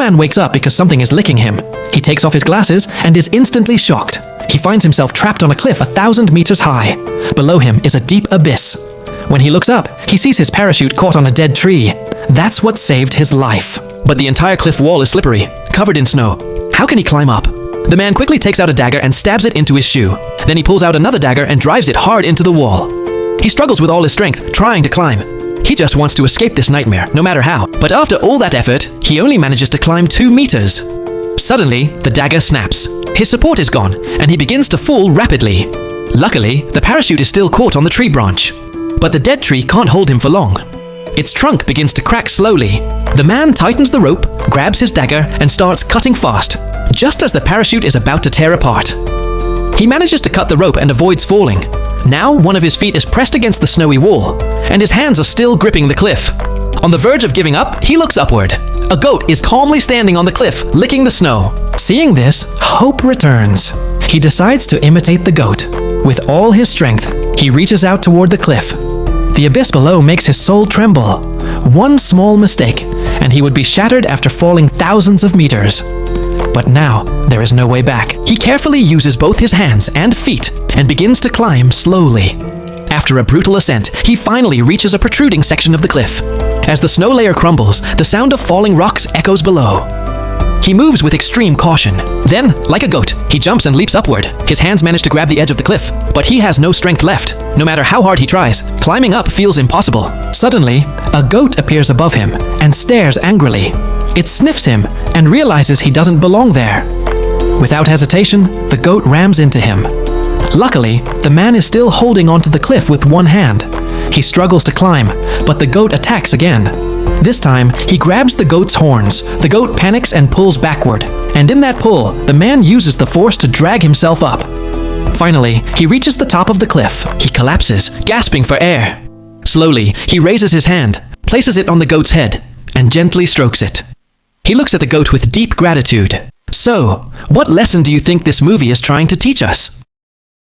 man wakes up because something is licking him. He takes off his glasses and is instantly shocked. He finds himself trapped on a cliff 1,000 meters high. Below him is a deep abyss. When he looks up, he sees his parachute caught on a dead tree. That's what saved his life. But the entire cliff wall is slippery, covered in snow. How can he climb up? The man quickly takes out a dagger and stabs it into his shoe. Then he pulls out another dagger and drives it hard into the wall. He struggles with all his strength, trying to climb. He just wants to escape this nightmare, no matter how. But after all that effort, he only manages to climb 2 meters. Suddenly, the dagger snaps. His support is gone, and he begins to fall rapidly. Luckily, the parachute is still caught on the tree branch. But the dead tree can't hold him for long. Its trunk begins to crack slowly. The man tightens the rope, grabs his dagger, and starts cutting fast, just as the parachute is about to tear apart. He manages to cut the rope and avoids falling. Now, one of his feet is pressed against the snowy wall, and his hands are still gripping the cliff. On the verge of giving up, he looks upward. A goat is calmly standing on the cliff, licking the snow. Seeing this, hope returns. He decides to imitate the goat. With all his strength, he reaches out toward the cliff. The abyss below makes his soul tremble. One small mistake, and he would be shattered after falling thousands of meters. But now, there is no way back. He carefully uses both his hands and feet and begins to climb slowly. After a brutal ascent, he finally reaches a protruding section of the cliff. As the snow layer crumbles, the sound of falling rocks echoes below. He moves with extreme caution. Then, like a goat, he jumps and leaps upward. His hands manage to grab the edge of the cliff, but he has no strength left. No matter how hard he tries, climbing up feels impossible. Suddenly, a goat appears above him and stares angrily. It sniffs him and realizes he doesn't belong there. Without hesitation, the goat rams into him. Luckily, the man is still holding onto the cliff with one hand. He struggles to climb, but the goat attacks again. This time, he grabs the goat's horns. The goat panics and pulls backward. And in that pull, the man uses the force to drag himself up. Finally, he reaches the top of the cliff. He collapses, gasping for air. Slowly, he raises his hand, places it on the goat's head, and gently strokes it. He looks at the goat with deep gratitude. So, what lesson do you think this movie is trying to teach us?